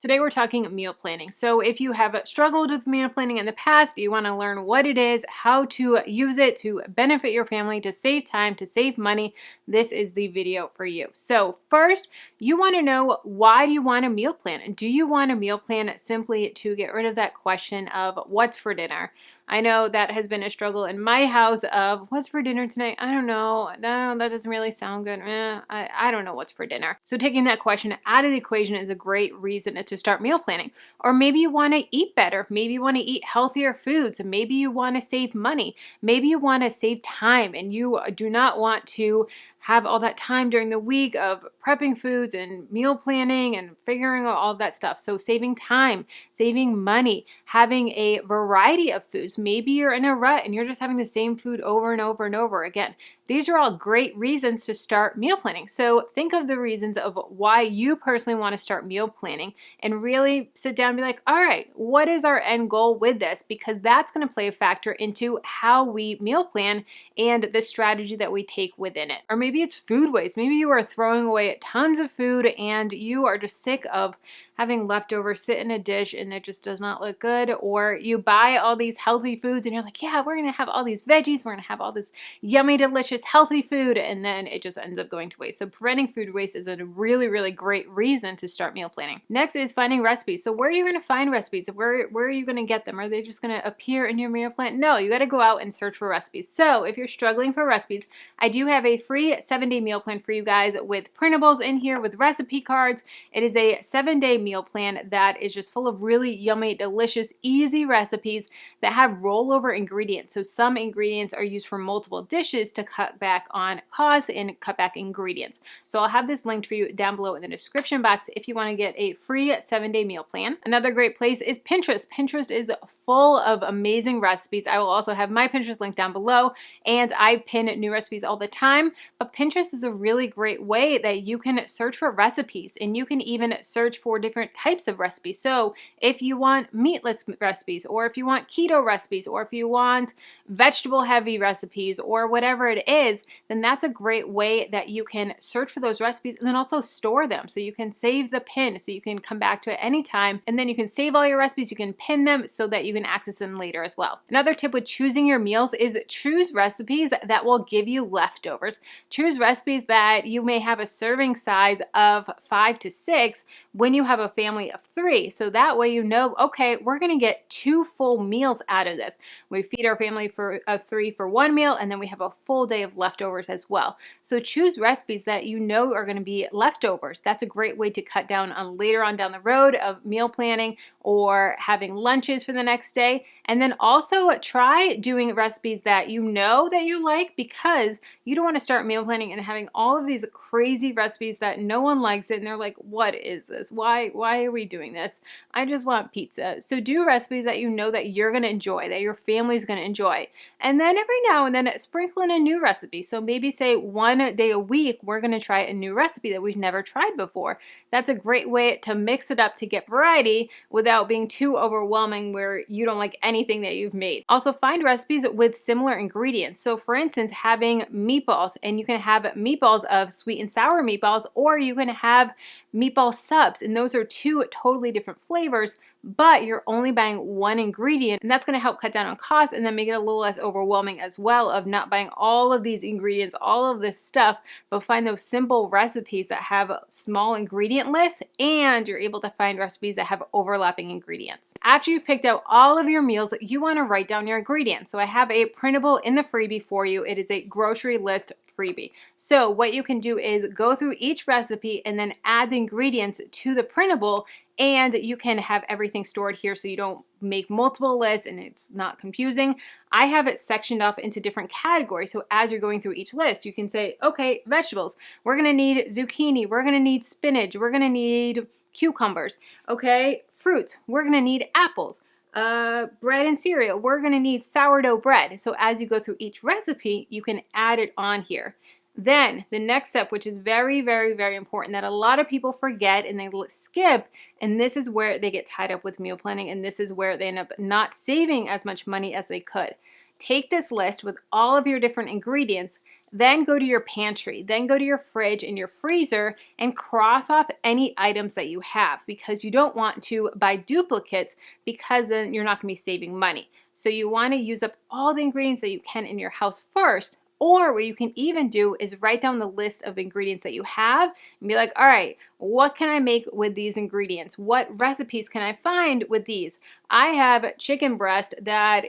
Today we're talking meal planning. So if you have struggled with meal planning in the past, you want to learn what it is, how to use it to benefit your family, to save time, to save money, this is the video for you. So first, you want to know, why do you want a meal plan? And do you want a meal plan simply to get rid of that question of what's for dinner? I know that has been a struggle in my house of what's for dinner tonight? I don't know. No, that doesn't really sound good. I don't know what's for dinner. So taking that question out of the equation is a great reason to start meal planning. Or maybe you want to eat better. Maybe you want to eat healthier foods. Maybe you want to save money. Maybe you want to save time and you do not want to have all that time during the week of prepping foods and meal planning and figuring out all of that stuff. So saving time, saving money, having a variety of foods. Maybe you're in a rut and you're just having the same food over and over and over again. These are all great reasons to start meal planning. So think of the reasons of why you personally want to start meal planning and really sit down and be like, all right, what is our end goal with this? Because that's going to play a factor into how we meal plan and the strategy that we take within it. Or maybe it's food waste. Maybe you are throwing away tons of food and you are just sick of having leftovers sit in a dish and it just does not look good. Or you buy all these healthy foods and you're like, yeah, we're going to have all these veggies. We're going to have all this yummy, delicious, healthy food. And then it just ends up going to waste. So preventing food waste is a really, really great reason to start meal planning. Next is finding recipes. So where are you going to find recipes? Where are you going to get them? Are they just going to appear in your meal plan? No, you got to go out and search for recipes. So if you're struggling for recipes, I do have a free 7-day meal plan for you guys with printables in here with recipe cards. It is a 7-day meal plan that is just full of really yummy, delicious, easy recipes that have rollover ingredients. So some ingredients are used for multiple dishes to cut back on costs and cut back ingredients. So I'll have this linked for you down below in the description box if you want to get a free 7-day meal plan. Another great place is Pinterest. Pinterest is full of amazing recipes. I will also have my Pinterest link down below, and I pin new recipes all the time. But Pinterest is a really great way that you can search for recipes, and you can even search for different types of recipes. So if you want meatless recipes, or if you want keto recipes, or if you want vegetable heavy recipes, or whatever it is, then that's a great way that you can search for those recipes and then also store them. So you can save the pin so you can come back to it anytime, and then you can save all your recipes, you can pin them so that you can access them later as well. Another tip with choosing your meals is choose recipes that will give you leftovers. Choose recipes that you may have a serving size of 5 to 6 when you have a family of 3. So that way you know, okay, we're going to get 2 full meals out of this. We feed our family of 3 for 1 meal, and then we have a full day of leftovers as well. So choose recipes that you know are going to be leftovers. That's a great way to cut down on later on down the road of meal planning or having lunches for the next day. And then also try doing recipes that you know that you like, because you don't want to start meal planning and having all of these crazy recipes that no one likes it and they're like, what is this? Why are we doing this? I just want pizza. So do recipes that you know that you're going to enjoy, that your family's going to enjoy. And then every now and then sprinkle in a new recipe. So maybe say 1 day a week, we're going to try a new recipe that we've never tried before. That's a great way to mix it up to get variety without being too overwhelming where you don't like anything that you've made. Also find recipes with similar ingredients. So for instance, having meatballs, and you can have meatballs of sweet and sour meatballs, or you can have meatball subs, and those are 2 totally different flavors, but you're only buying 1 ingredient, and that's going to help cut down on costs and then make it a little less overwhelming as well of not buying all of these ingredients, all of this stuff, but find those simple recipes that have small ingredient lists, and you're able to find recipes that have overlapping ingredients. After you've picked out all of your meals, you want to write down your ingredients. So I have a printable in the freebie for you. It is a grocery list freebie. So what you can do is go through each recipe and then add the ingredients to the printable, and you can have everything stored here so you don't make multiple lists and it's not confusing. I have it sectioned off into different categories. So as you're going through each list, you can say, okay, vegetables, we're going to need zucchini, we're going to need spinach, we're going to need cucumbers. Okay, fruits, we're going to need apples. Bread and cereal, we're going to need sourdough bread. So as you go through each recipe, you can add it on here. Then the next step, which is very, very, very important that a lot of people forget and they skip, and this is where they get tied up with meal planning, and this is where they end up not saving as much money as they could. Take this list with all of your different ingredients, Then go to your pantry, then go to your fridge and your freezer and cross off any items that you have, because you don't want to buy duplicates, because then you're not going to be saving money. So you want to use up all the ingredients that you can in your house first. Or what you can even do is write down the list of ingredients that you have and be like, all right, what can I make with these ingredients? What recipes can I find with these? I have chicken breast that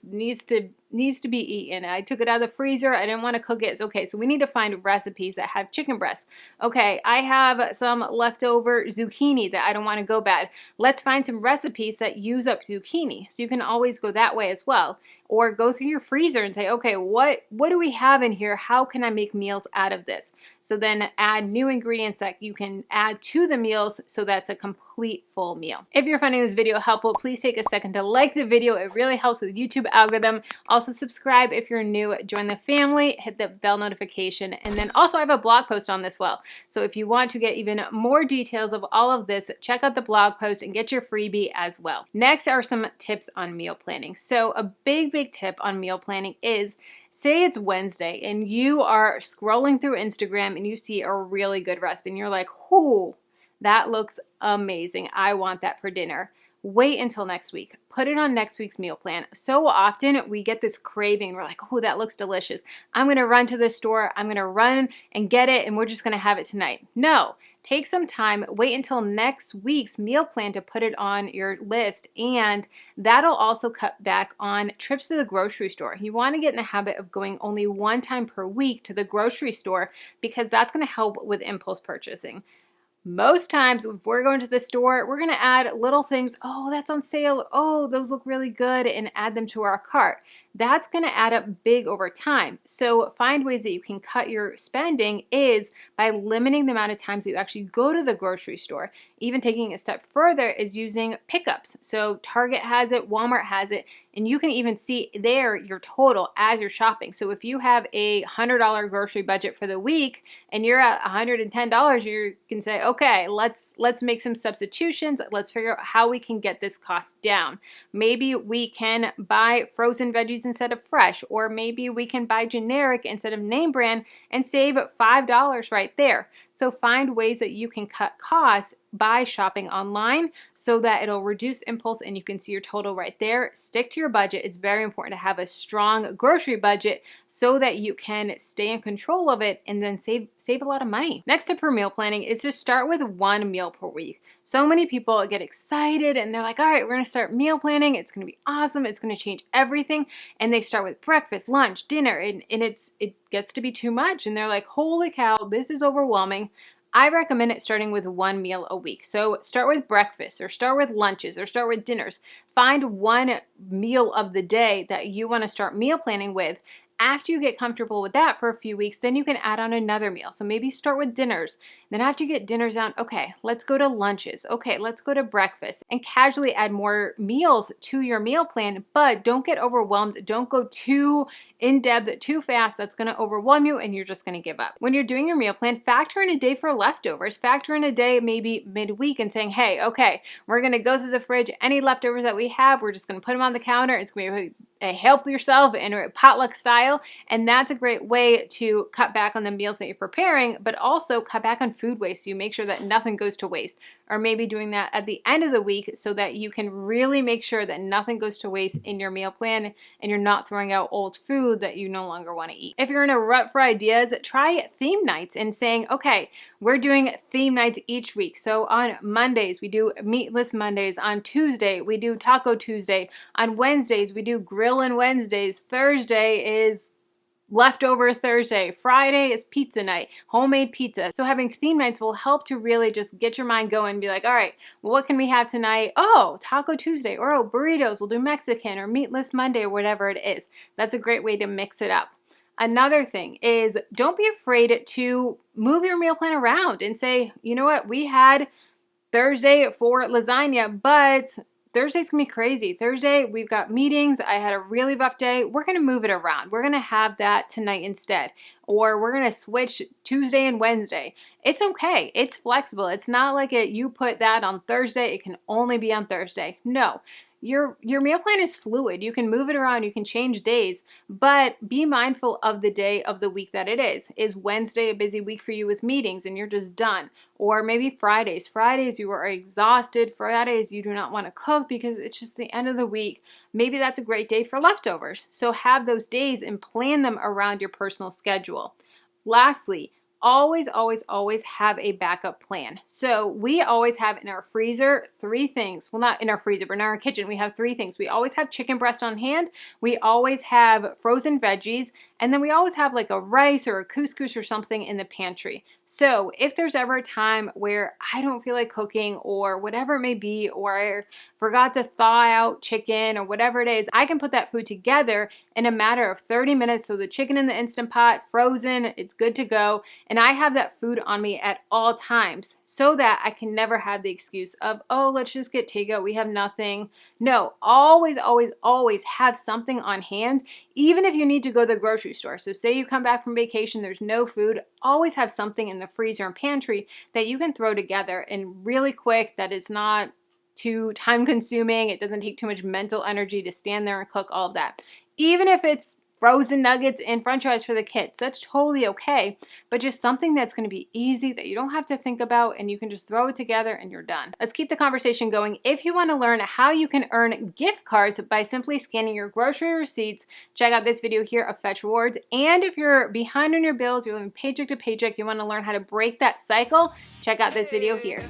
needs to be eaten. I took it out of the freezer. I didn't want to cook it. It's okay. So we need to find recipes that have chicken breast. Okay, I have some leftover zucchini that I don't want to go bad. Let's find some recipes that use up zucchini. So you can always go that way as well. Or go through your freezer and say, okay, what do we have in here? How can I make meals out of this? So then add new ingredients that you can add to the meals, so that's a complete full meal. If you're finding this video helpful, please take a second to like the video. It really helps with the YouTube algorithm. Also subscribe if you're new, join the family, hit the bell notification, and then also I have a blog post on this as well. So if you want to get even more details of all of this, check out the blog post and get your freebie as well. Next are some tips on meal planning. So a big tip on meal planning is, say it's Wednesday and you are scrolling through Instagram and you see a really good recipe and you're like, "Ooh, that looks amazing. I want that for dinner." Wait until next week. Put it on next week's meal plan. So often we get this craving. We're like, "Oh, that looks delicious. I'm going to run to the store. I'm going to run and get it, and we're just going to have it tonight." No. Take some time, wait until next week's meal plan to put it on your list, and that'll also cut back on trips to the grocery store. You want to get in the habit of going only one time per week to the grocery store, because that's going to help with impulse purchasing. Most times if we're going to the store, we're going to add little things. "Oh, that's on sale. Oh, those look really good," and add them to our cart. That's going to add up big over time. So find ways that you can cut your spending is by limiting the amount of times that you actually go to the grocery store. Even taking a step further is using pickups. So Target has it, Walmart has it, and you can even see there your total as you're shopping. So if you have a $100 grocery budget for the week and you're at $110, you can say, okay, let's make some substitutions. Let's figure out how we can get this cost down. Maybe we can buy frozen veggies instead of fresh, or maybe we can buy generic instead of name brand and save $5 right there. So find ways that you can cut costs by shopping online so that it'll reduce impulse and you can see your total right there. Stick to your budget. It's very important to have a strong grocery budget so that you can stay in control of it and then save a lot of money. Next tip for meal planning is to start with one meal per week. So many people get excited and they're like, all right, we're going to start meal planning. It's going to be awesome. It's going to change everything. And they start with breakfast, lunch, dinner, and it gets to be too much. And they're like, holy cow, this is overwhelming. I recommend it starting with one meal a week. So start with breakfast, or start with lunches, or start with dinners. Find one meal of the day that you want to start meal planning with. After you get comfortable with that for a few weeks, then you can add on another meal. So maybe start with dinners. Then after you get dinners down, okay, let's go to lunches. Okay, let's go to breakfast, and casually add more meals to your meal plan, but don't get overwhelmed. Don't go too in-depth too fast. That's going to overwhelm you and you're just going to give up. When you're doing your meal plan, factor in a day for leftovers. Factor in a day maybe midweek and saying, hey, okay, we're going to go through the fridge. Any leftovers that we have, we're just going to put them on the counter. It's going to be help yourself in a potluck style, and that's a great way to cut back on the meals that you're preparing, but also cut back on food waste, so you make sure that nothing goes to waste. Or maybe doing that at the end of the week so that you can really make sure that nothing goes to waste in your meal plan and you're not throwing out old food that you no longer want to eat. If you're in a rut for ideas, try theme nights and saying, okay, we're doing theme nights each week. So on Mondays, we do Meatless Mondays. On Tuesday, we do Taco Tuesday. On Wednesdays, we do Grillin' Wednesdays. Thursday is Leftover Thursday. Friday is pizza night, homemade pizza. So having theme nights will help to really just get your mind going and be like, all right, well, what can we have tonight? Oh, Taco Tuesday, or oh, burritos, we'll do Mexican, or Meatless Monday, or whatever it is. That's a great way to mix it up. Another thing is, don't be afraid to move your meal plan around and say, you know what, we had Thursday for lasagna, but Thursday's gonna be crazy. Thursday, we've got meetings. I had a really rough day. We're gonna move it around. We're gonna have that tonight instead. Or we're gonna switch Tuesday and Wednesday. It's okay. It's flexible. It's not like you put that on Thursday. It can only be on Thursday. No. your meal plan is fluid. You can move it around, you can change days, but be mindful of the day of the week that it is. Is Wednesday a busy week for you with meetings and you're just done? Or maybe Fridays. Fridays you are exhausted. Fridays you do not want to cook because it's just the end of the week. Maybe that's a great day for leftovers. So have those days and plan them around your personal schedule. Lastly, always, always, always have a backup plan. So we always have in our freezer 3 things. Well, not in our freezer, but in our kitchen, we have 3 things. We always have chicken breast on hand. We always have frozen veggies. And then we always have like a rice or a couscous or something in the pantry. So if there's ever a time where I don't feel like cooking or whatever it may be, or I forgot to thaw out chicken or whatever it is, I can put that food together in a matter of 30 minutes. So the chicken in the Instant Pot, frozen, it's good to go. And I have that food on me at all times so that I can never have the excuse of, oh, let's just get takeout, we have nothing. No, always, always, always have something on hand, even if you need to go to the grocery store. So say you come back from vacation, there's no food, always have something in the freezer and pantry that you can throw together and really quick, that is not too time consuming. It doesn't take too much mental energy to stand there and cook all of that. Even if it's frozen nuggets and french fries for the kids, that's totally okay, but just something that's going to be easy that you don't have to think about and you can just throw it together and you're done. Let's keep the conversation going. If you want to learn how you can earn gift cards by simply scanning your grocery receipts, check out this video here of Fetch Rewards. And if you're behind on your bills, you're living paycheck to paycheck, you want to learn how to break that cycle, check out this video here.